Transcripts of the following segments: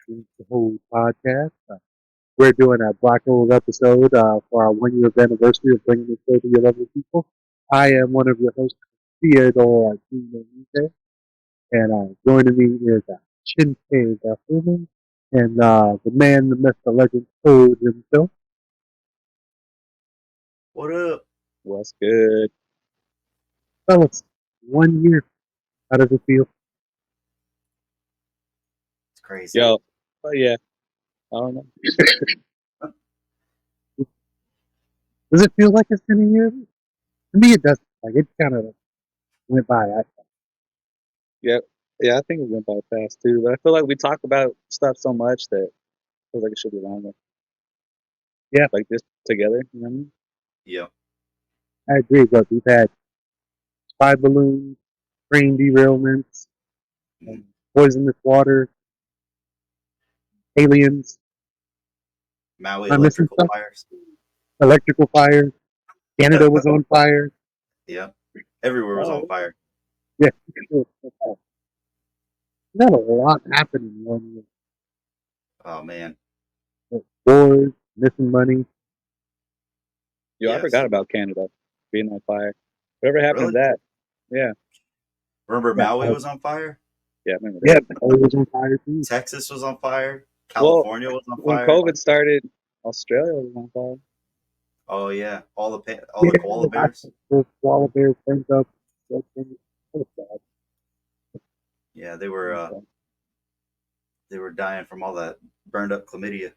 SpeakInCOAD podcast. We're doing a Black Holes episode for our 1 year anniversary of bringing this show to your lovely people. I am one of your hosts, Theodore Aquino, and joining me is Chente the Human and the man, the myth, the legend, Code himself. What up? What's good? Fellas, 1 year. How does it feel? It's crazy. Yo, oh yeah, I don't know. Does it feel like it's been a year? To me, it doesn't. Like, it kind of went by. Yeah, I think it went by fast too. But I feel like we talk about stuff so much that it feels like it should be longer. Yeah. Like this together. You know what I mean? Yeah. I agree, but we've had spy balloons, train derailments, poisonous water, aliens, Maui Am I missing electrical stuff? fires. electrical fires. Canada was on fire. Yeah. Everywhere was on fire. Yeah. Not a lot happened in 1 year. Oh man. Wars, missing money. Yo, I Yes. forgot about Canada being on fire. Whatever happened to that? Yeah. Remember Yeah, Maui was on fire? Yeah, I remember Yeah, that. it was on fire too. Texas was on fire. Well, California was on when fire. COVID started, Australia was on fire. Oh yeah. All the koala bears. Those koala bears turned up. That was bad. Yeah, they were dying from all that burned up chlamydia.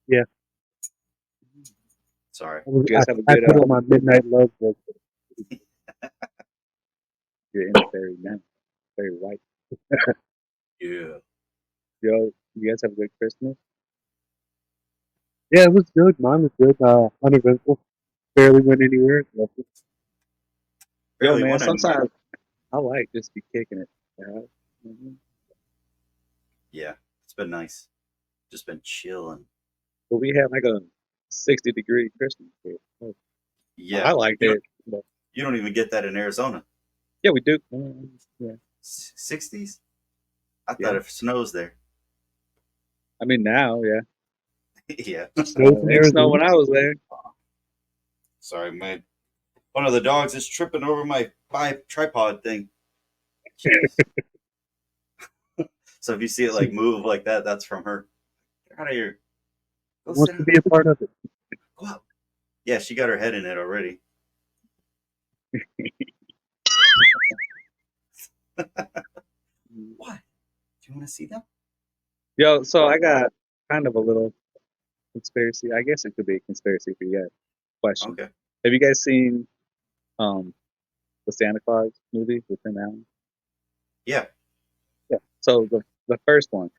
Yeah. Sorry. You guys have a I good. put on my midnight love book. You're in very now, very white. Yeah. Yo, you guys have a good Christmas. Yeah, it was good. Mine was good. Uneventful. Barely went anywhere. Yo, Barely man, went anywhere. sometimes I like just be kicking it. Mhm. Yeah. It's been nice. Just been chilling. But we had like a 60-degree Christmas here. Oh, Yeah. I liked You it. But You don't even get that in Arizona. yeah, we do. Yeah. 60s? I Yeah. thought it snows there. I mean, now, yeah. Yeah. It didn't snow when I was there. Sorry, man. One of the dogs is tripping over my tripod thing. So if you see it like move like that, that's from her. Get out of here. Go Wants sit to down. be a part of it. Go out. Yeah, she got her head in it already. What? Do you want to see them? Yo, so I got kind of a little conspiracy. I guess it could be a conspiracy for you guys. Question. Okay. Have you guys seen the Santa Claus movie with Tim Allen? Yeah. Yeah. So the first one,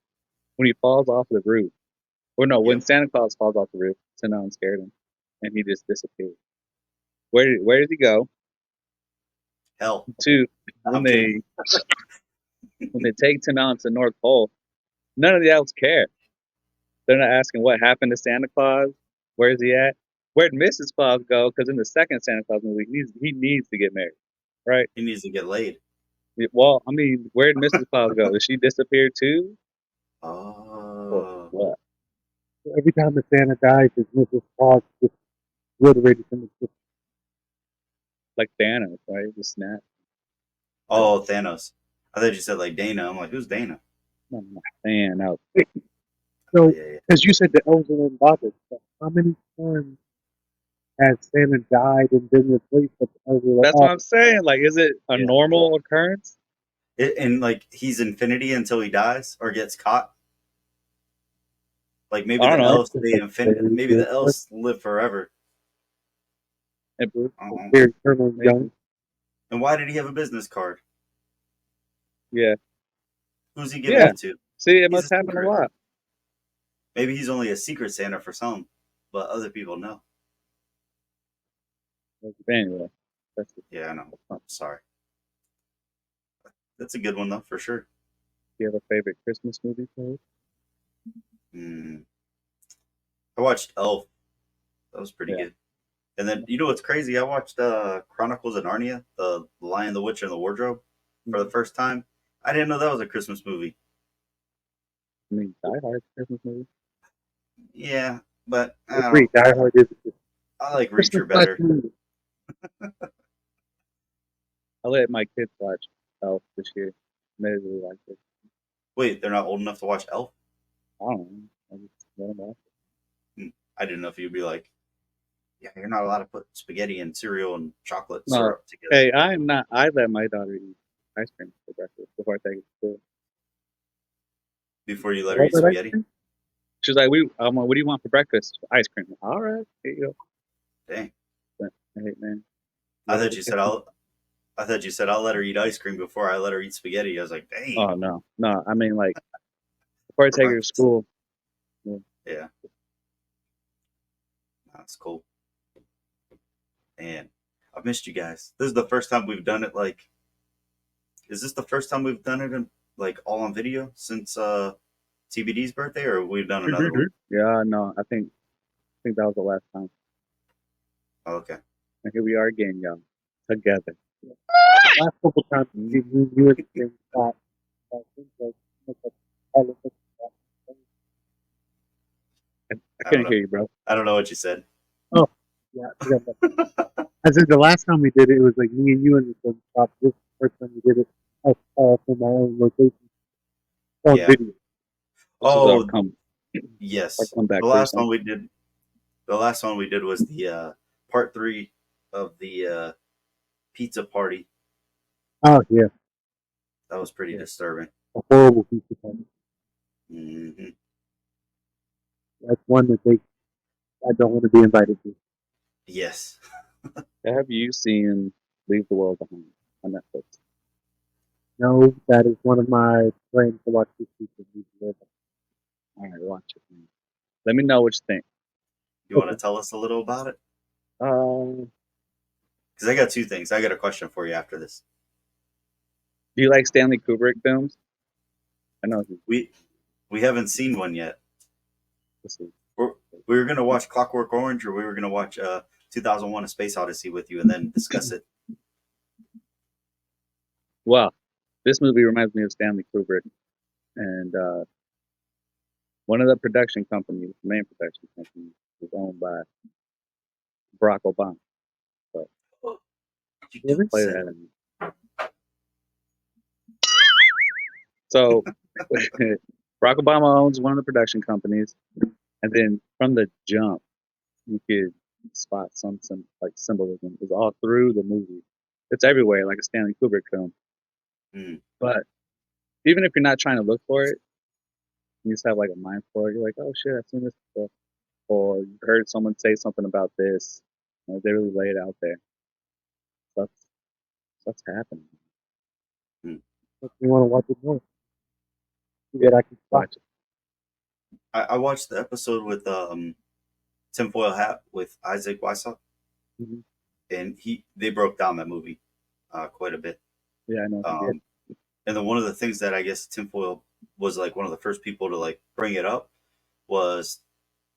when he falls off the roof, or no, when Yep. Santa Claus falls off the roof, Tim Allen scared him, and he just disappeared. Where did he go? Hell. To I'm when kidding. they take Tim Allen to the North Pole, none of the elves care. They're not asking what happened to Santa Claus. Where's he at? Where'd Mrs. Claus go? Because in the second Santa Claus movie, he needs to get married, right? He needs to get laid. Well, I mean, where'd Mrs. Claus go? Did she disappear too? Or Oh. what? Every time the Santa dies, his Mrs. Claus just obliterated from the system. Like Thanos, right? Just snap. Oh, Thanos. I thought you said like Dana. I'm like, who's Dana? No, Thanos. So, Yeah. as you said, the elves are unbothered. So how many times has Santa died and been replaced? But the elves are like, That's what I'm saying. Like, is it a Yeah. normal occurrence? And like he's infinity until he dies or gets caught. Like maybe I the don't know. elves stay infinite. Maybe the elves live forever. It- I don't know. they're eternal Maybe. young. And why did he have a business card? Yeah. Who's he giving Yeah. it to? See, it He's must a happen a secret. lot. Maybe he's only a secret Santa for some, but other people know. Anyway, that's it. Yeah, I know. I'm sorry. That's a good one though, for sure. Do you have a favorite Christmas movie, Cole? I watched Elf. That was pretty Yeah. good. And then you know what's crazy? I watched Chronicles of Narnia, the Lion, the Witch, and the Wardrobe for the first time. I didn't know that was a Christmas movie. I mean, Die Hard Christmas movie. Yeah, but I agree. Die Hard is a I like Christmas Reacher better. movie. I let my kids watch Elf this year. They really liked it. Wait, they're not old enough to watch Elf? I don't know. I just let them watch it. I didn't know if you'd be like, yeah, you're not allowed to put spaghetti and cereal and chocolate No, syrup together. hey, I'm not. I let my daughter eat ice cream for breakfast before I take it to school. Before you let her What eat did I spaghetti? say? She's like, I'm like, what do you want for breakfast? Ice cream. All right, here you go. Dang. But, hey, man. I thought you said I'll let her eat ice cream before I let her eat spaghetti. I was like, dang. Oh no. I mean, like before I For take her to breakfast. school. Yeah. That's cool. And I've missed you guys. This is the first time we've done it. Like, is this the first time we've done it in like all on video since TBD's birthday, or we've done another one? Yeah, no. I think that was the last time. Oh, okay. And here we are again, y'all, together. Last couple times, you were the same spot. I think all of us. I I don't couldn't know. hear you, bro. I don't know what you said. Oh, yeah. I forgot that. I said the last time we did it, it was like me and you in the same spot. This is the first time we did it from my own location on Yeah. video. This is Oh, our yes. comeback. The last one we did. The last one we did was the part 3 of the pizza party. Oh yeah, That was pretty disturbing. a horrible piece of time. Mm-hmm. That's one that I don't want to be invited to. Yes. Have you seen Leave the World Behind on Netflix? No, that is one of my plans to watch this weekend. All right, watch it. Man. Let me know what you think. You want to tell us a little about it? Do Because I got 2 things. I got a question for you after this. you like Stanley Kubrick films? I know We haven't seen one yet. this is. We were gonna watch Clockwork Orange, or we were gonna watch 2001: A Space Odyssey with you, and then discuss it. Well, this movie reminds me of Stanley Kubrick, and one of the production companies, the main production company, is owned by Barack Obama. But You Really? don't play say. that in. So Barack Obama owns one of the production companies, and then from the jump, you could spot some like symbolism. It's all through the movie. It's everywhere, like a Stanley Kubrick film. Mm. But even if you're not trying to look for it, you just have like a mind for it. You're like, oh shit, I've seen this before, or you heard someone say something about this. You know, they really lay it out there. Stuff's happening. Mm. If you want to watch it more, I can watch Watch it. I watched the episode with Tinfoil Hat with Isaac Weissach, Mm-hmm. and they broke down that movie quite a bit. Yeah, I know. And then one of the things that I guess Tinfoil was like one of the first people to like bring it up was,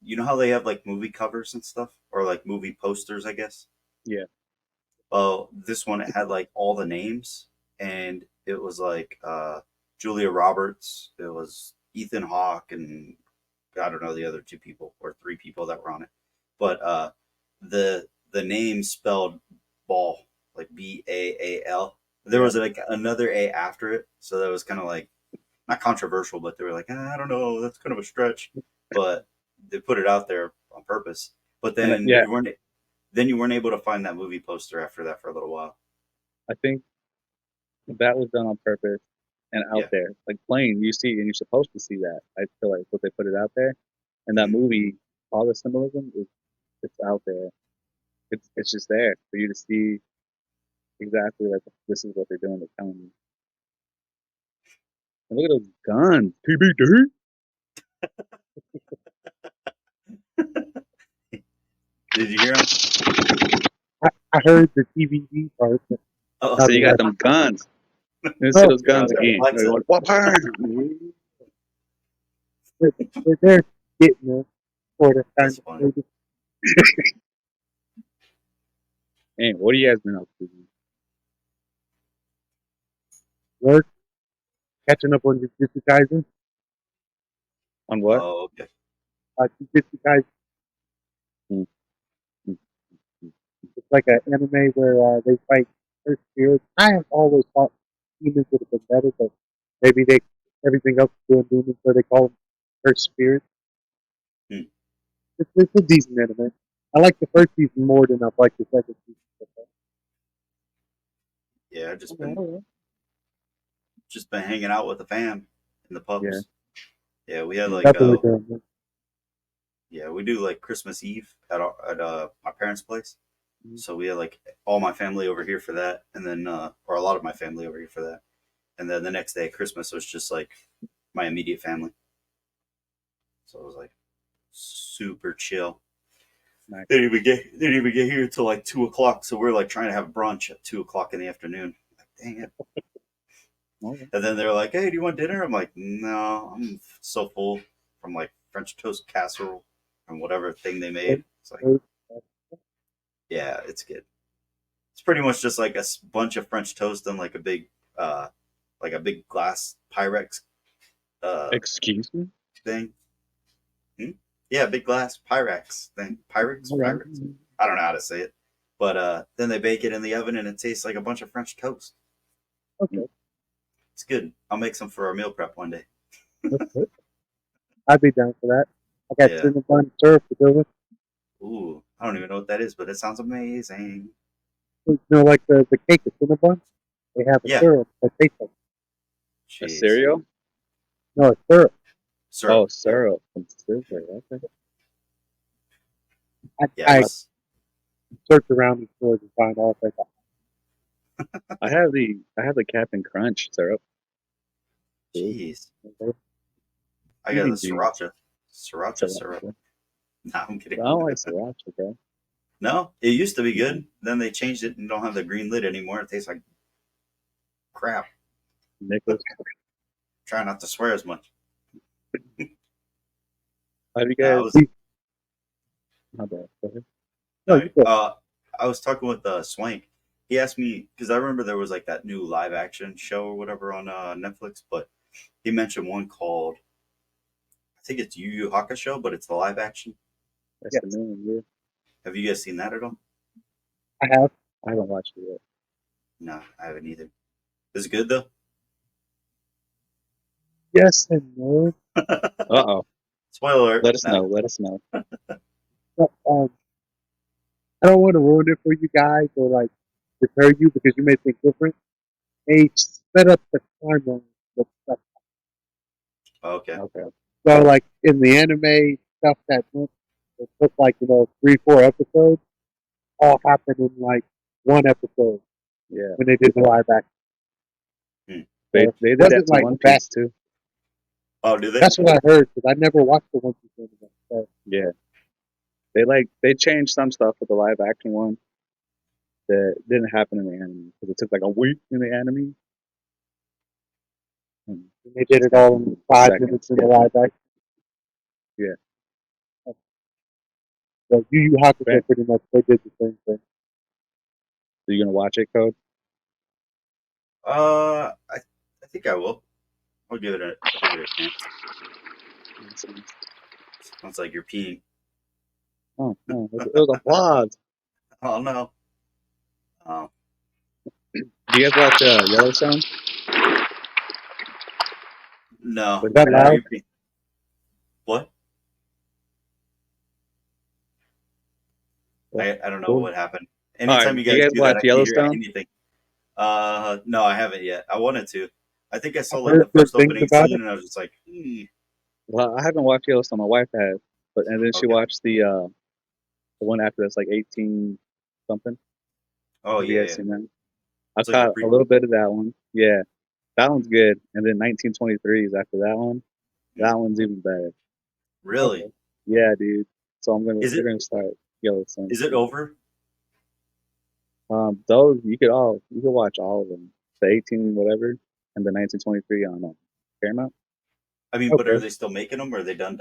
you know how they have like movie covers and stuff, or like movie posters, I guess. Yeah. Well, this one, it had like all the names, and it was like Julia Roberts, it was Ethan Hawke, and I don't know the other 2 people or 3 people that were on it, but the name spelled ball, like Baal. There was like another A after it, so that was kind of like not controversial, but they were like, I don't know, that's kind of a stretch, but they put it out there on purpose. But then Yeah, you weren't able to find that movie poster after that for a little while. I think that was done on purpose and out Yeah. there. Like plain, you see, and you're supposed to see that. I feel like what they put it out there, and that Mhm. movie, all the symbolism is it's out there. It's just there for you to see. exactly like this is what they're doing. They're telling me. And look at those guns, TBD. Did you hear him? I heard the TVD part. But Oh, So you got yeah. them guns. You see No, those guns yeah, again. Alexa. They're going, what bird? they're getting it for the kind That's of funny. movie. Hey, what are you guys been up to? Work, catching up on Jujutsu Kaisen. On what? Oh, okay. Jujutsu Kaisen. Mm, mm, mm. It's like an anime where they fight first spirits. I have always thought demons would have been better, but maybe everything else is doing demons, so they call them first spirits. Hmm. It's a decent anime. I like the first season more than I've liked the second season. Yeah, I've just been hanging out with the fam and the Yeah. pups. Yeah, we had like Definitely doing it. yeah, we do like Christmas Eve at my parents' place. Mhm. So we had like all my family over here for that, and then or a lot of my family over here for that, and then the next day Christmas was just like my immediate family. So it was like super chill. Nice. They didn't even get here until like 2 o'clock. So we're like trying to have brunch at 2 o'clock in the afternoon. Like, dang it. Okay. And then they're like, "Hey, do you want dinner?" I'm like, "No, I'm so full from like French toast casserole and whatever thing they made." It's like, yeah, it's good. It's pretty much just like a bunch of French toast and like a big glass Pyrex Excuse me? thing. Hmm? Yeah, big glass Pyrex thing. Pyrex, All right. Pyrex. I don't know how to say it, but then they bake it in the oven and it tastes like a bunch of French toast. Okay. It's good. I'll make some for our meal prep one day. I'd be down for that. I got Yeah. cinnamon syrup to go with. Ooh, I don't even know what that is, but it sounds amazing. You know, like the cake of cinnamon, they have a Yeah. syrup that tastes like A Jeez. cereal? no, it's syrup. Syrup. Oh, syrup. From Sizzler. Okay. Yeah, I was, search around in stores and find all that. I have the Captain Crunch syrup. jeez. Okay. I got the TBD. sriracha syrup. Sriracha. Nah, I'm I kidding. don't like sriracha, bro. No, it used to be good. Then they changed it and don't have the green lid anymore. It tastes like crap. Nicholas. Try not to swear as much. Have you No, I guys? was How bad? Go ahead. No, no, you go. I was talking with Swank. He asked me because I remember there was like that new live action show or whatever on Netflix, but he mentioned one called I think it's Yu Yu Hakusho, but it's the live action. That's the Yes, new one. Yeah. Have you guys seen that at all? I have. I haven't watched it yet. No, I haven't either. Is it good though? Yes and no. Uh-oh. Spoiler alert. Let us know. No. Let us know. But, I don't want to ruin it for you guys or like deter you because you may think different. They set up the timeline with stuff. Okay. Okay. So like in the anime stuff it took like 3-4 episodes, all happened in like one episode Yeah. when they did the live action. They So they it did that wasn't to like One that. Piece too. Oh, do they? That's what I heard because I never watched the One Piece anime. So Yeah. They changed some stuff with the live action one that didn't happen in the anime because it took like a week in the anime. And they did it all in 5 minutes seconds. in the live action. Yeah. So Yu Yu Hakusho Right. pretty much they did the same thing. So you gonna watch it, Code? I think I will. I'll give it a chance. Sounds like you're peeing. Oh no, it was a vlog. Oh no. Oh Do you guys watch Yellowstone? no. With Is that your Why are dad? loud? you peeing? What? I don't know Cool. what happened. All right. Anytime you Do you guys guys do that, watch I can't hear Yellowstone? anything. No, I haven't yet. I wanted to. I think I saw I've like the heard good first things opening about scene, it. and I was just like, Well, I haven't watched Yellowstone. My wife has, and then she okay. watched the one after that's like 18 something. Oh Have you yeah, guys yeah. seen that? I It's like a caught a prequel. little bit of that one. Yeah, that one's good. And then 1923 is after that one. That one's even better. Really? Yeah, dude. So Is they're it gonna start Yellowstone. is it over? Those you could watch all of them. The 18 whatever and the 1923 on Paramount. I mean, but are Okay. they still making them, or are they done?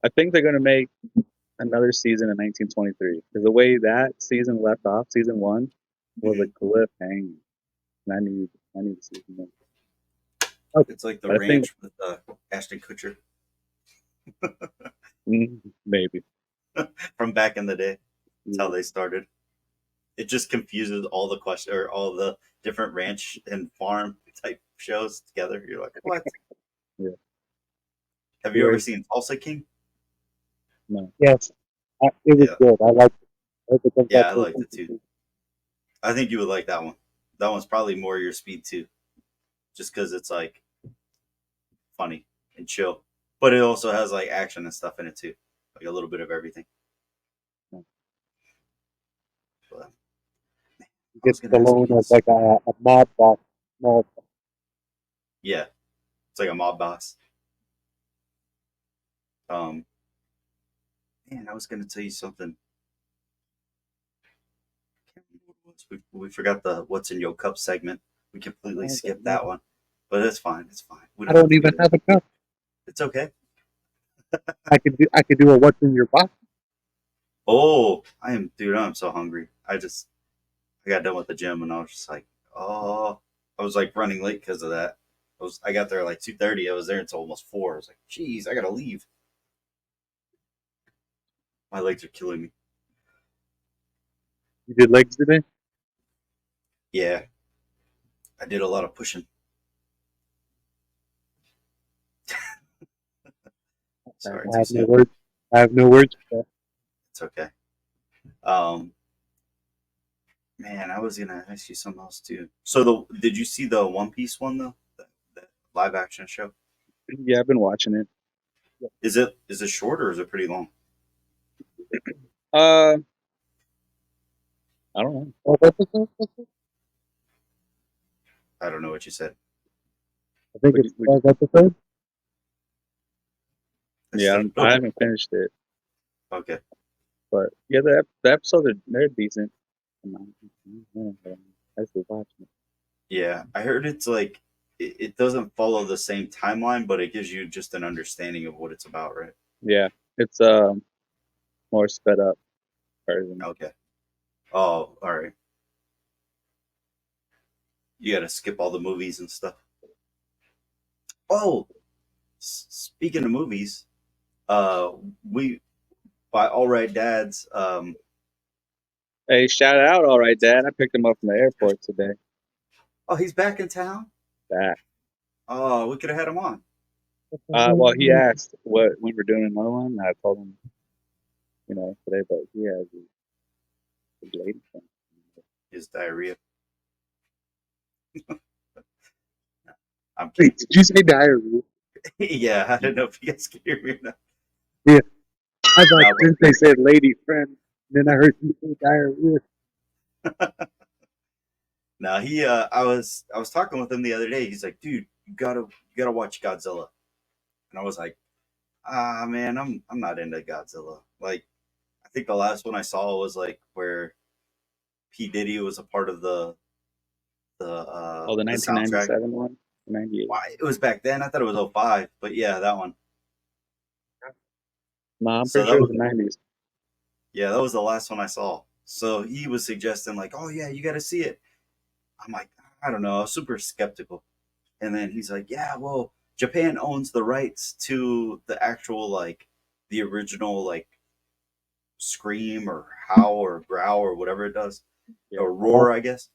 I think they're gonna make another season in 1923 because the way that season left off, season one, was a Mhm. cliffhanger. And I need season one. It's like the But I think ranch with Ashton Kutcher maybe. from back in the day. That's how Yeah. they started. It just confuses all the question or all the different ranch and farm type shows together. You're like, what? Yeah. Have you ever Yours? seen Tulsa King? No. Yes, it was Yeah, good. I liked it. I think yeah, I that's liked it too. I think you would like that one. That one's probably more your speed too, just because it's like funny and chill, but it also has like action and stuff in it too, like a little bit of everything. But You I get was gonna ask Stallone you as this. like a mob boss. Small. Yeah, it's like a mob boss. Um, man, I was gonna tell you something. Can't remember what it was. We forgot the "What's in Your Cup" segment. We completely skipped that one, but it's fine. It's fine. We I don't have don't to even do it. have a cup. It's okay. I could do a what's in your box. Oh, dude. I'm so hungry. I got done with the gym and I was just like, oh, I was like running late because of that. I got there like 2:30. I was there until almost 4. I was like, geez, I gotta leave. My legs are killing me. You did legs today? Yeah, I did a lot of pushing. Sorry, I too have no soon. words. I have no words for that. It's okay. Um, man, I was gonna ask you something else too. So did you see the One Piece one though? That live action show. Yeah, I've been watching it. Is it short or is it pretty long? Uh, I don't know. Oh, that's okay. That's okay. I don't know what you said. I think it's Would 12 episodes. I yeah, still I don't. haven't finished it, Okay. but yeah, the episodes they're decent. I just was watching it. Yeah, I heard it's like it doesn't follow the same timeline, but it gives you just an understanding of what it's about, right? Yeah, it's more sped up version. Okay. Oh, all right. You got to skip all the movies and stuff. Oh, speaking of movies, uh, we by All Right Dads. Hey, shout out! All right, Dad. I picked him up from the airport today. Oh, he's back in town. Back. Oh, we could have had him on. Well, he asked what we were doing another one. I told him, today, but he has his lady friend. His diarrhea. I'm Wait, kidding. did you say diarrhea? Yeah, I don't know if you guys can hear me or not. Yeah, I thought No, but since they said lady friend, then I heard you say diarrhea. no, he. I was talking with him the other day. He's like, dude, you gotta watch Godzilla, and I was like, man, I'm not into Godzilla. Like, I think the last one I saw was like where P Diddy was a part of Oh, the the soundtrack. 1997 one, 98. Why it was back then? I thought it was '05, but yeah, that one. No, I'm So pretty sure it was the 90s. that was the last one I saw. So he was suggesting like, oh yeah, you got to see it. I'm like, I don't know, I was super skeptical. And then he's like, yeah, well, Japan owns the rights to the actual like the original like scream or howl or growl or whatever it does Yeah. or roar, I guess.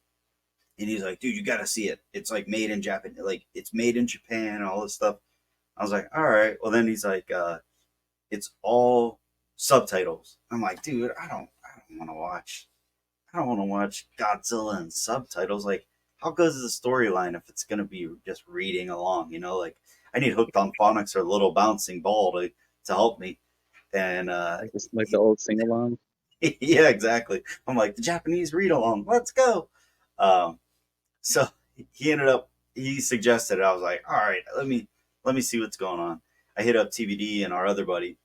And he's like, dude, you got to see it. It's like made in Japan, like it's made in Japan and all this stuff. I was like, all right. Well, then he's like, it's all subtitles. I'm like, dude, I don't want to watch. I don't want to watch Godzilla and subtitles. Like, how good is the storyline if it's gonna be just reading along? Like I need Hooked on Phonics or Little Bouncing Ball to help me. And Like the old sing-along. yeah, exactly. I'm like the Japanese read along. Let's go. Um, So he suggested it. I was like, all right, let me see what's going on. I hit up TBD and our other buddy,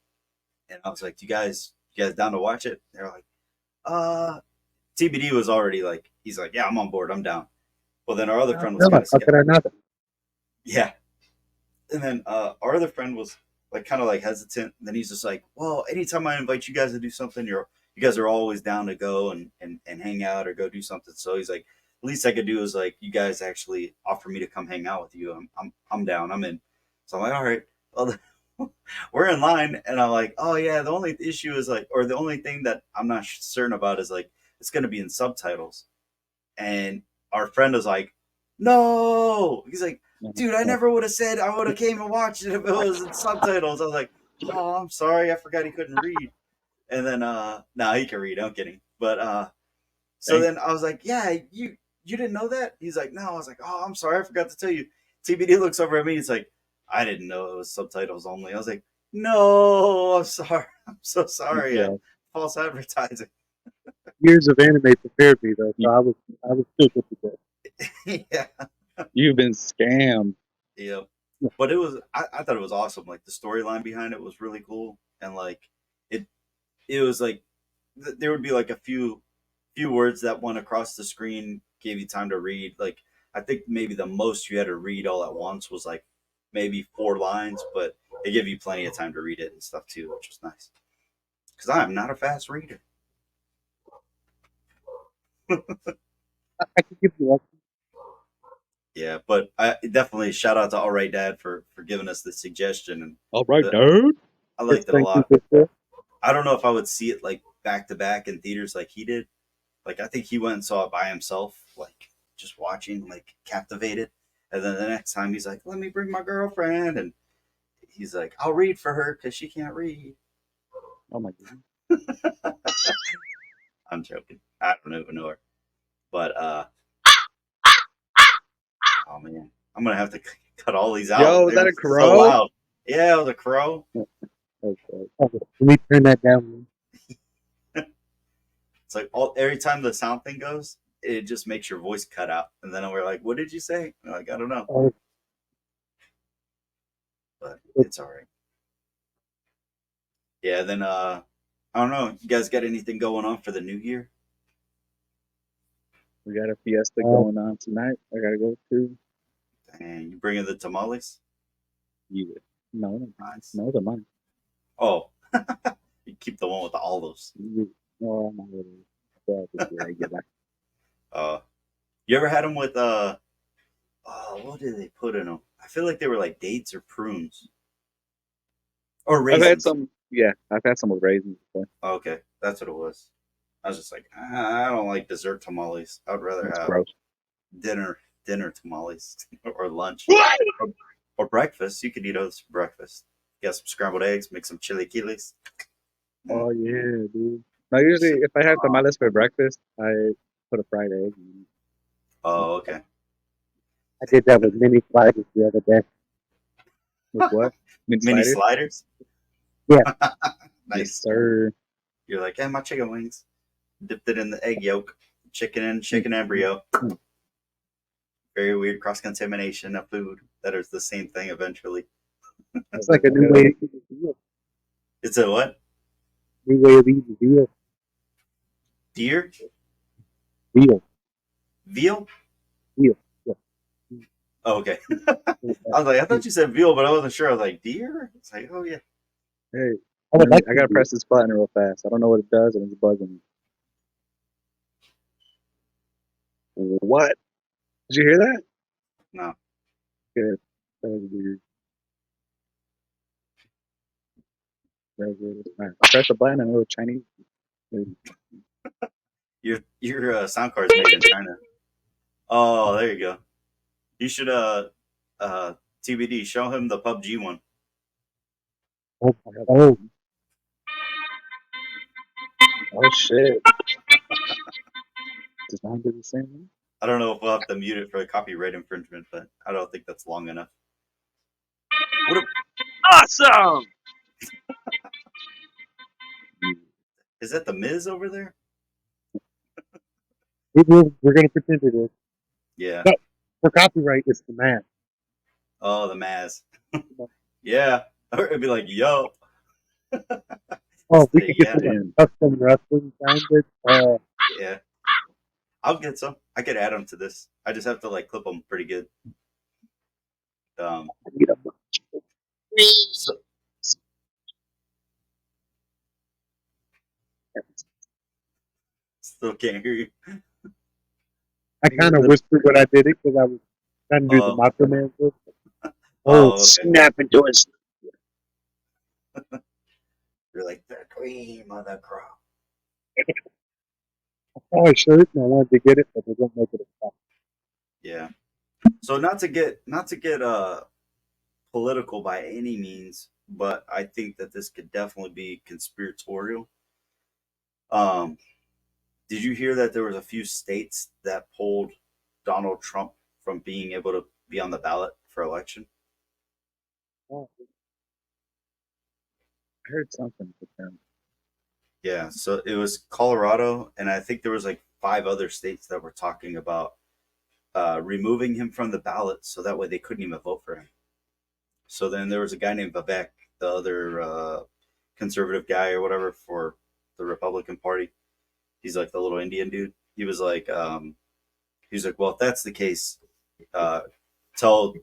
and I was like, you guys down to watch it? They're like, uh, TBD was already like, he's like, yeah, I'm on board, I'm down. Well, then our other friend was No, kind of how could skeptical. I not? Yeah, and then our other friend was like kind of like hesitant. And then he's just like, well, anytime I invite you guys to do something, you guys are always down to go and hang out or go do something. So he's like, least I could do is like you guys actually offer me to come hang out with you. I'm down. I'm in. So I'm like, all right. Well, we're in line, and I'm like, oh yeah. The only issue is like, or the only thing that I'm not certain about is like it's gonna be in subtitles. And our friend was like, no. He's like, dude, I never would have said I would have came and watched it if it was in subtitles. I was like, oh, I'm sorry, I forgot he couldn't read. And then no, he can read. I'm kidding. But so Thanks. then I was like, yeah, you didn't know that? He's like, no. I was like, oh, I'm sorry, I forgot to tell you. TBD looks over at me. He's like, I didn't know it was subtitles only. I was like, no, I'm sorry. I'm so sorry. Yeah, False advertising. Years of anime prepared me though, you, so I was still good to go. Yeah, you've been scammed. yeah. But it was I thought it was awesome. Like the storyline behind it was really cool, and like it it was like there would be like a few words that went across the screen, gave you time to read. Like I think maybe the most you had to read all at once was like maybe 4 lines, but it gave you plenty of time to read it and stuff too, which was nice. Because I am not a fast reader. I could give you Yeah, but I definitely shout out to All Right Dad for giving us the suggestion, and All right, the, dude. I it's liked it a thank you lot. for I don't know if I would see it like back to back in theaters like he did. Like I think he went and saw it by himself, like just watching, like captivated. And then the next time he's like, "Let me bring my girlfriend," and he's like, "I'll read for her because she can't read." Oh my god. I'm joking. I don't even know her, but oh man, I'm gonna have to cut all these out. Yo, is They that were a so crow? loud. Yeah, it was a crow. Okay. okay. Let me turn that down. It's like every time the sound thing goes, it just makes your voice cut out, and then we're like, "What did you say?" We're like, I don't know, Oh, but it's all right. Yeah. Then I don't know. You guys got anything going on for the new year? We got a fiesta uh, going on tonight. I gotta go to. And you bringing the tamales? You. No, Nice. no, the money. Oh, you keep the one with the olives. You. No, I'm not really. Well, it's regular. Uh, you ever had them with what did they put in them? I feel like they were like dates or prunes or I've had raisins. some. Yeah, I've had some with raisins before. Oh, okay, that's what it was. I was just like, I don't like dessert tamales. I'd rather That's have gross. dinner dinner tamales or lunch What? or breakfast. You could eat those for breakfast. Get some scrambled eggs, make some chilaquiles. Mm. Oh yeah, dude. Now usually if I have tamales for breakfast, I put a fried egg in it. Oh, okay. I did that with mini sliders the other day. With what? Mint Mini sliders? sliders. Yeah, Yes, Nice. sir. You're like, my chicken wings. Dipped it in the egg yolk, chicken embryo. Mm. Very weird cross contamination of food that is the same thing eventually. it's like a new way to eat the deal. It's a what? New way of eating the deal. Deer? Deal. Veal? Deal. Yeah. Oh, okay. I was like, I thought you said veal, but I wasn't sure. I was like, deer? It's like, oh yeah. Hey, I would like I to gotta do press this button real fast. I don't know what it does and it's bugging me. What? Did you hear that? No. Good. That was weird. That was weird. All right. I pressed the button and it was Chinese. Your sound card is made in China. Oh, there you go. You should uh TBD show him the PUBG one. Oh, Oh shit. Does mine do the same thing? I don't know if we'll have to mute it for a copyright infringement, but I don't think that's long enough. What a, Awesome! is that the Miz over there? we're going to pretend it is. Yeah. No, for copyright, it's the math. Oh, the Maz. Yeah. Or it'd be like, yo, Oh, if we stay, could get yeah, some like, Damn. custom wrestling sounded. Oh, yeah. I'll get some. I could add them to this. I just have to like clip them pretty good. I need a So, still can't hear you. I kind of whispered when I did it because I was trying to do the Oh, Macho Man voice. Oh, oh, okay. snap into his. You're like the cream of the crop. Oh, shirt, and I wanted to get it, but they don't make it a stop. Yeah. So not to get political by any means, but I think that this could definitely be conspiratorial. Um, did you hear that there was a few states that pulled Donald Trump from being able to be on the ballot for election? Oh, I heard something with them. Yeah, so it was Colorado, and I think there was like five other states that were talking about removing him from the ballot, so that way they couldn't even vote for him. So then there was a guy named Vivek, the other conservative guy or whatever for the Republican Party. He's like the little Indian dude. He was like, well, if that's the case, uh, tell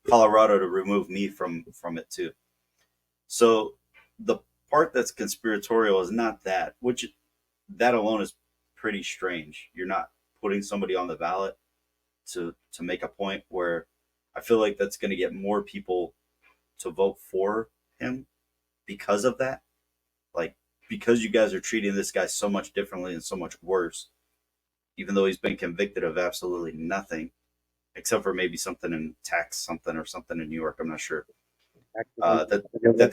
Colorado to remove me from it too. So the part that's conspiratorial is not that, which that alone is pretty strange. You're not putting somebody on the ballot to make a point where I feel like that's going to get more people to vote for him because of that. Like because you guys are treating this guy so much differently and so much worse, even though he's been convicted of absolutely nothing except for maybe something in tax something or something in New York. I'm not sure. activate. That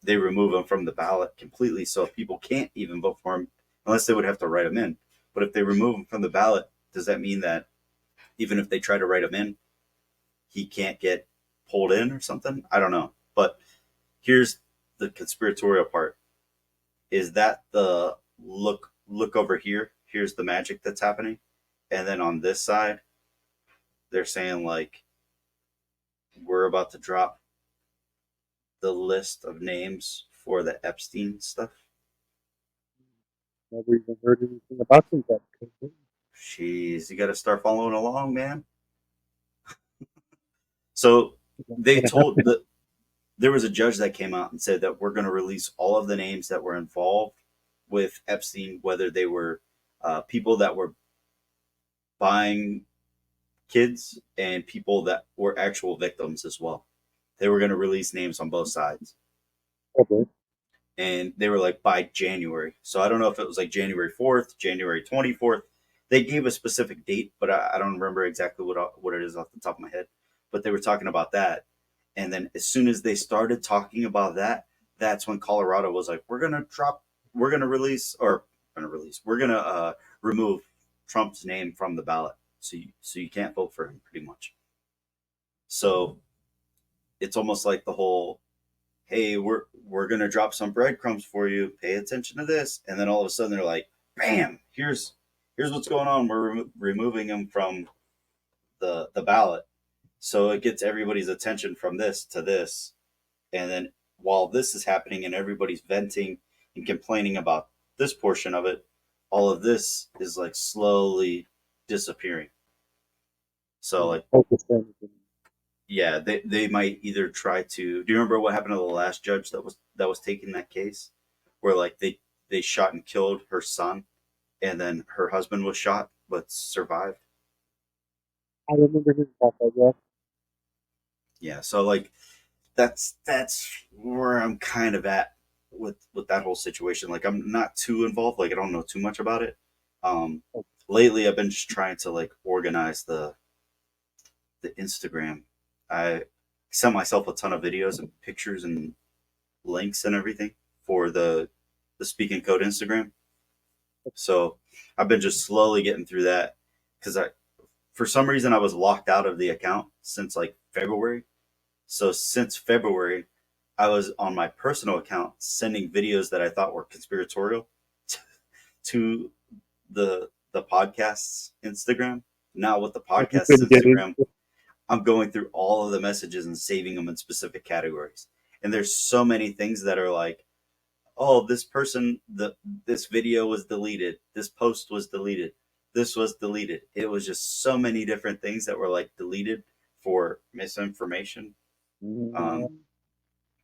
they remove him from the ballot completely, so people can't even vote for him unless they would have to write him in. But if they remove him from the ballot, does that mean that even if they try to write him in, he can't get pulled in or something? I don't know. But here's the conspiratorial part: is that the look over here? Here's the magic that's happening, and then on this side, they're saying like we're about to drop the list of names for the Epstein stuff. Never even heard anything about them. Jeez, you got to start following along, man. So they Gonna have told to. the there was a judge that came out and said that we're going to release all of the names that were involved with Epstein, whether they were people that were buying kids and people that were actual victims as well. They were going to release names on both sides. Okay. And they were like by January. So I don't know if it was like January 4th, January 24th. They gave a specific date, but I don't remember exactly what it is off the top of my head. But they were talking about that. And then as soon as they started talking about that, that's when Colorado was like, we're going to release, we're going to remove Trump's name from the ballot. So you can't vote for him pretty much. So it's almost like the whole hey, we're gonna drop some breadcrumbs for you. Pay attention to this, and then all of a sudden they're like, bam! Here's what's going on. We're removing them from the ballot, so it gets everybody's attention from this to this, and then while this is happening and everybody's venting and complaining about this portion of it, all of this is like slowly disappearing. So like Focus on it. yeah, they might either try to. Do you remember what happened to the last judge that was taking that case, where like they shot and killed her son, and then her husband was shot but survived. I remember him about that. Yeah. Yeah, so like that's where I'm kind of at with that whole situation. Like I'm not too involved. Like I don't know too much about it. Um, lately I've been just trying to like organize the Instagram. I sent myself a ton of videos and pictures and links and everything for the SpeakInCOAD Instagram. So I've been just slowly getting through that because I for some reason I was locked out of the account since like February. So since February, I was on my personal account sending videos that I thought were conspiratorial to the the podcast's Instagram. Now with the You podcast's couldn't get in. Instagram, I'm going through all of the messages and saving them in specific categories. And there's so many things that are like, oh, this person, this video was deleted, this post was deleted, this was deleted. It was just so many different things that were like deleted for misinformation. Um,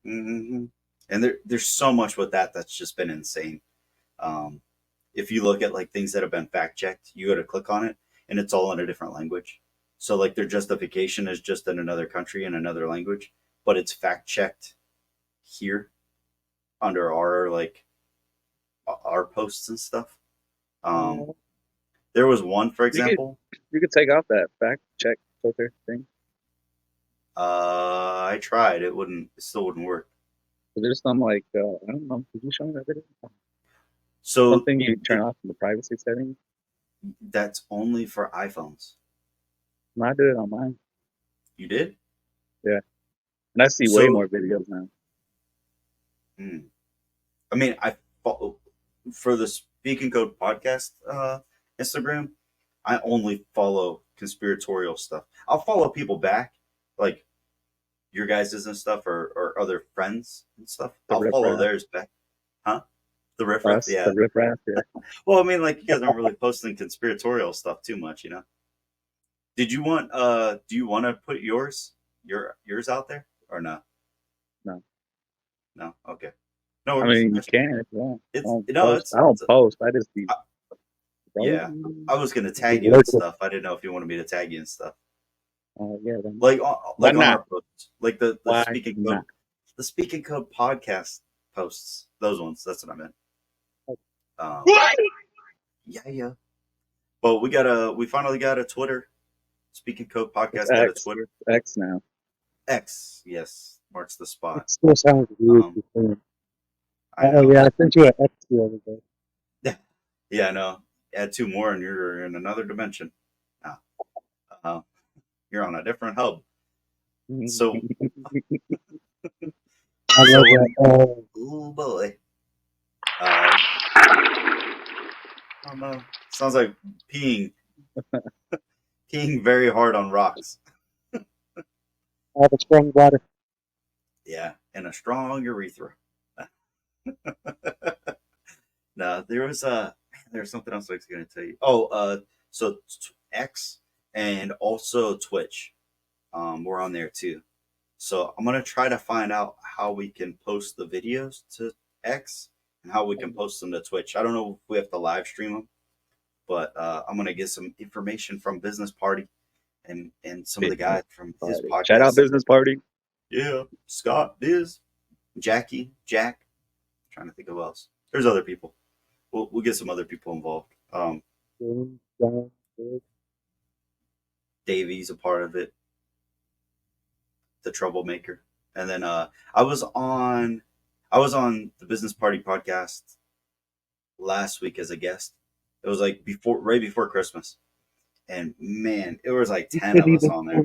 mhm. And there's so much with that that's just been insane. Um, if you look at like things that have been fact checked, you go to click on it and it's all in a different language. So like their justification is just in another country in another language, but it's fact checked here under our like our posts and stuff. There was one, for example. You could take off that fact check filter thing. I tried. It still wouldn't work. There's some like I don't know. Did you show me that video? So Something you turn off in the privacy settings. that's only for iPhones. No, I did it on mine. You did? Yeah, and I see way more videos now. I mean, I follow for the SpeakInCOAD podcast Instagram. I only follow conspiratorial stuff. I'll follow people back, like your guys's and stuff, or other friends and stuff. I'll follow theirs back, huh? The riffraff, yeah. The riffraff, yeah. Well, I mean, like you guys aren't really posting conspiratorial stuff too much, you know. Did you want? Do you want to put yours out there or no? No. No. Okay. No. I mean, you can if you want. I don't post. I just be. Yeah, I was gonna tag you and stuff. I didn't know if you wanted me to tag you and stuff. Yeah. Like on our posts, like the SpeakInCOAD podcast posts. Those ones. That's what I meant. Yeah. But we finally got a Twitter. SpeakInCOAD podcast got a Twitter. X now. X, yes, marks the spot. It still sounds weird. Yeah, I sent you an X the other day. Yeah, I know. Add 2 more and you're in another dimension. You're on a different hub. So I love that. Oh boy. Sounds like peeing. Peeing very hard on rocks. I have a strong bladder. Yeah, and a strong urethra. No, there's something else I was going to tell you. Oh, so X and also Twitch. We're on there too. So I'm gonna try to find out how we can post the videos to X and how we can post them to Twitch. I don't know if we have to live stream them, but I'm gonna get some information from Business Party and some of the guys from his podcast. Shout out Business Party. Yeah, Scott, Biz, Jackie, Jack. I'm trying to think of who else. There's other people. We'll get some other people involved. Davey's a part of it. The troublemaker. And then I was on the Business Party podcast last week as a guest. It was like right before Christmas. And man, it was like 10 of us on there.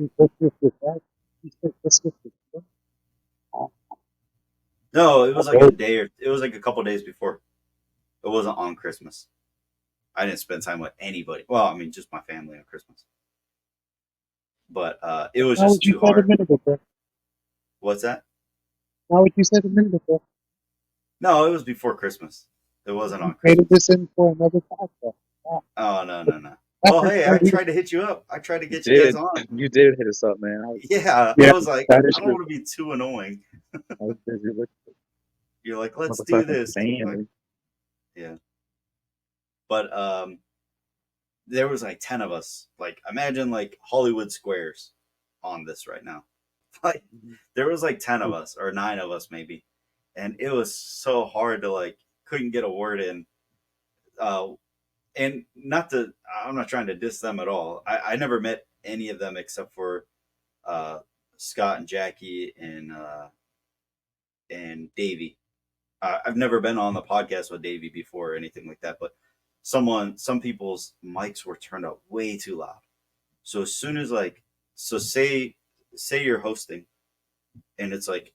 No, it was like it was like a couple days before. It wasn't on Christmas. I didn't spend time with anybody. Well, I mean, just my family on Christmas. But it was just too hard. What's that? Why would you say a minute before? No, it was before Christmas. It wasn't on Christmas. Christmas. This in for another podcast. Oh, no. Well, hey, I tried to hit you up. I tried to get you guys on. You did hit us up, man. I was like, I don't want to be too annoying. I was busy with You're like, let's do this. Like, yeah. But there was like 10 of us. Like, imagine like Hollywood Squares on this right now. Like, there was like 10 of us or 9 of us maybe. And it was so hard to like, couldn't get a word in. And I'm not trying to diss them at all. I never met any of them except for Scott and Jackie and Davey. I've never been on the podcast with Davey before or anything like that, but some people's mics were turned up way too loud. So as soon as say you're hosting and it's like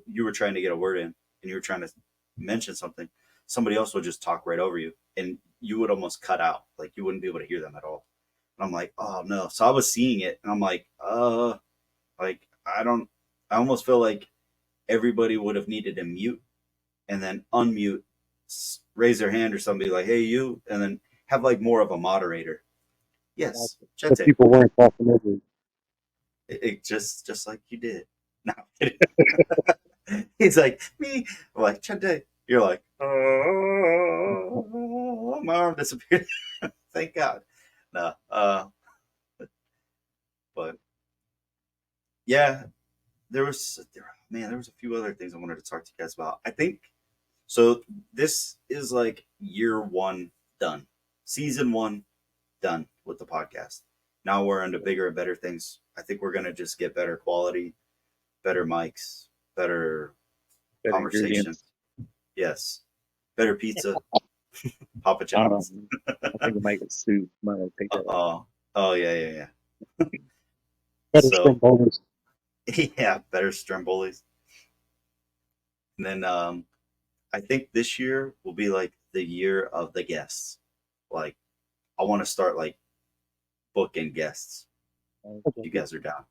you were trying to get a word in and you were trying to mention something. somebody else would just talk right over you, and you would almost cut out, like you wouldn't be able to hear them at all. And I'm like, oh no. So I was seeing it, and I'm like I don't. I almost feel like everybody would have needed to mute and then unmute, raise their hand or somebody like, hey you, and then have like more of a moderator. Yes, The Chente. people weren't talking over you. It just like you did. No, I'm kidding. He's like me. I'm like Chente. You're like, oh, my arm disappeared. Thank God. No, but yeah, there was a few other things I wanted to talk to you guys about. I think so. This is like year one done, season one done with the podcast. Now we're into bigger and better things. I think we're gonna just get better quality, better mics, better conversation. Ingredients. Yes, better pizza, Papa I don't know. John's. I think we might get sued. Might have to take that out. Oh yeah. Better So Stromboli's. yeah, better Strombolis. And then I think this year will be like the year of the guests. Like I want to start like booking guests. If you guys are down.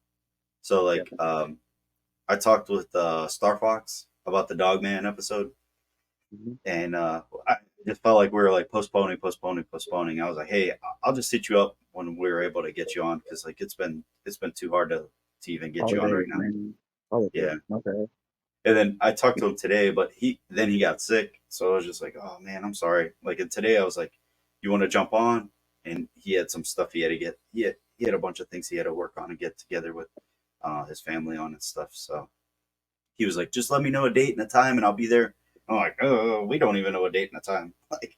So like I talked with Star Fox about the Dogman episode, and I just felt like we were like postponing. I was like, hey, I'll just hit you up when we're able to get you on, because like it's been too hard to even get you on right now. Yeah. Okay. And then I talked to him today, but he got sick, so I was just like, oh man, I'm sorry. Like, and today I was like, you want to jump on? And he had some stuff he had to get. He had a bunch of things he had to work on and get together with his family on and stuff. So he was like, just let me know a date and a time, and I'll be there. I'm like, oh, we don't even know a date and a time. Like,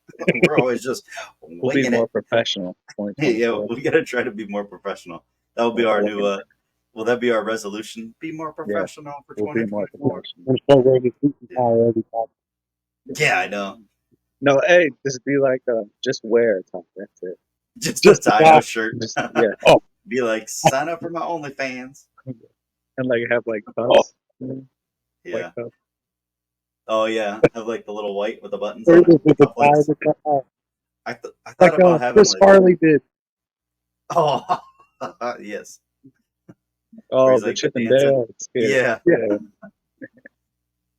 we're always just We'll be more professional. Yeah, we gotta try to be more professional. That will be our new. Will that be our resolution? Be more professional for 2024. I'm so ready to already talk. Yeah, I know. No, hey, just be like, just wear a top. That's it. Just a tie, no shirt. Just, yeah. Oh. Be like, sign up for my OnlyFans. And like have like cuffs. Yeah. Cuffs. Oh yeah, have like the little white with the buttons With on it. the tie with the I thought like about having Chris like. Farley did. Oh, yes. Oh, the like Chip and Dale. Yeah. Yeah.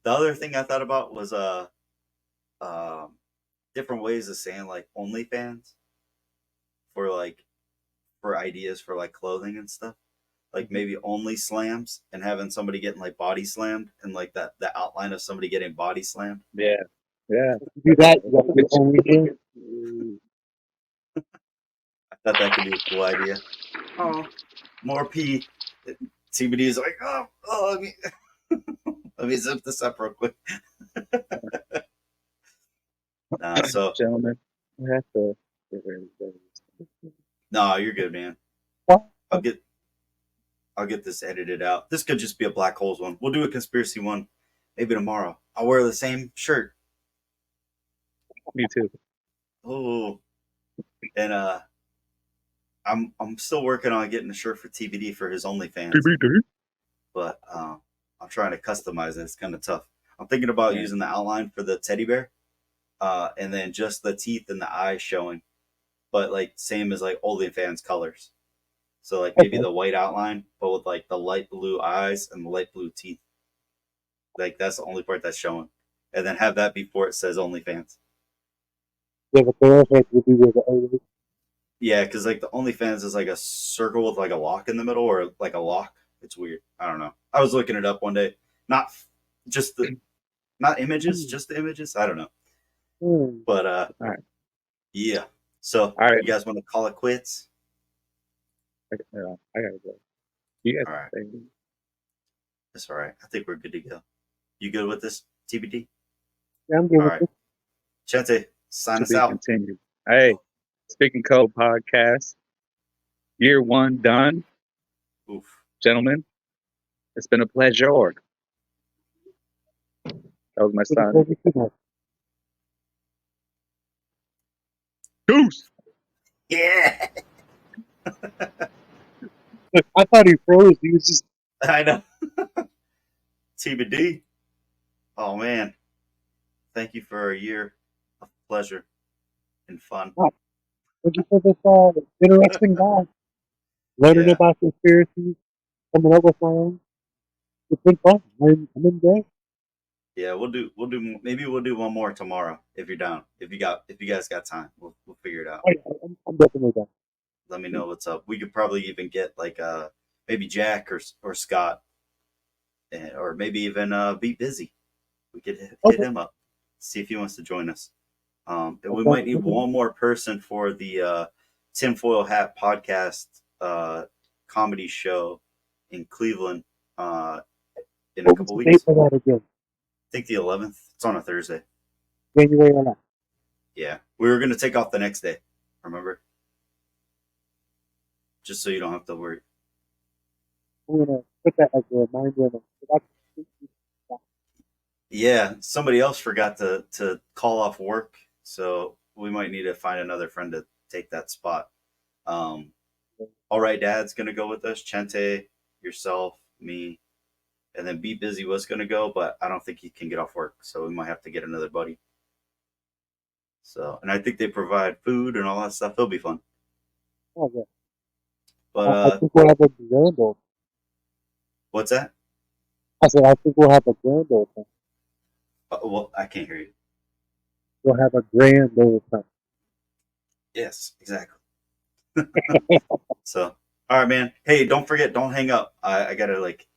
The other thing I thought about was different ways of saying like OnlyFans for ideas for like clothing and stuff. Like maybe only slams, and having somebody getting like body slammed, and like the outline of somebody getting body slammed. Yeah. Do that. You only do. I thought that could be a cool idea. Oh, more pee. CBD is like, let me let me zip this up real quick. So gentlemen, we have to. no, you're good, man. What? I'll get this edited out. This could just be a black holes one. We'll do a conspiracy one maybe tomorrow. I'll wear the same shirt. Me too. Oh, and I'm still working on getting a shirt for TBD for his OnlyFans. TBD. But I'm trying to customize it. It's kind of tough. I'm thinking about using the outline for the teddy bear, and then just the teeth and the eyes showing, but like same as like OnlyFans colors. So like maybe the white outline, but with like the light blue eyes and the light blue teeth. Like that's the only part that's showing, and then have that before it says OnlyFans. Yeah, but the rest would be with the only. Yeah, because like the OnlyFans is like a circle with like a lock in the middle, or like a lock. It's weird. I don't know. I was looking it up one day. Not images, just the images. I don't know. But all right. Yeah. So all right. You guys want to call it quits? I gotta go. You guys. All right. That's all right. I think we're good to go. You good with this, TBD? Yeah, I'm good. All right. Chente, sign us out. Continued. Hey, SpeakInCOAD podcast. Year one done. Oof. Gentlemen, it's been a pleasure. That was my son. Goose. Yeah. I thought he froze. He was just. I know. TBD. Oh man. Thank you for a year. pleasure and fun. Thank you for this interesting guide. Learning Yeah. about conspiracies, coming up with my own. It's been fun. I'm enjoying. Yeah, maybe we'll do one more tomorrow if you're down. If you guys got time, we'll figure it out. Oh, yeah, I'm definitely done. Let me know what's up. We could probably even get like maybe Jack or Scott, or maybe even Be Busy. We could hit Okay. him up, see if he wants to join us. And we Okay. might need one more person for the Tinfoil Hat podcast comedy show in Cleveland in a What was couple the date weeks. for that again? I think the 11th. It's on a Thursday. January 11th. Yeah, we were gonna take off the next day. Remember, just so you don't have to worry. I'm gonna put that as a reminder. Yeah, somebody else forgot to call off work, so we might need to find another friend to take that spot. All right, Dad's gonna go with us. Chente, yourself, me, and then Be Busy was gonna go, but I don't think he can get off work, so we might have to get another buddy. So, and I think they provide food and all that stuff. It'll be fun. Oh, yeah. But I think we'll have a grand old. what's that? I said I think we'll have a grand old time. Well, I can't hear you. We'll have a grand old time. Yes, exactly. So, all right, man. Hey, don't forget, don't hang up. I gotta like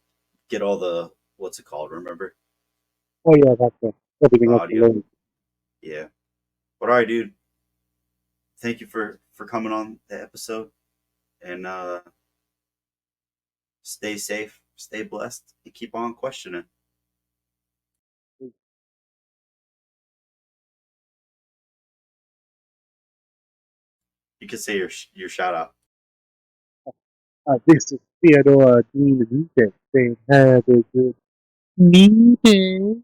get all the what's it called? Remember Oh yeah, that's it. Everything the else audio? alone. Yeah. But all right, dude. Thank you for coming on the episode, and stay safe, stay blessed, and keep on questioning. You can say your shout out. This is Theodore Dean Enrique saying have a good meeting.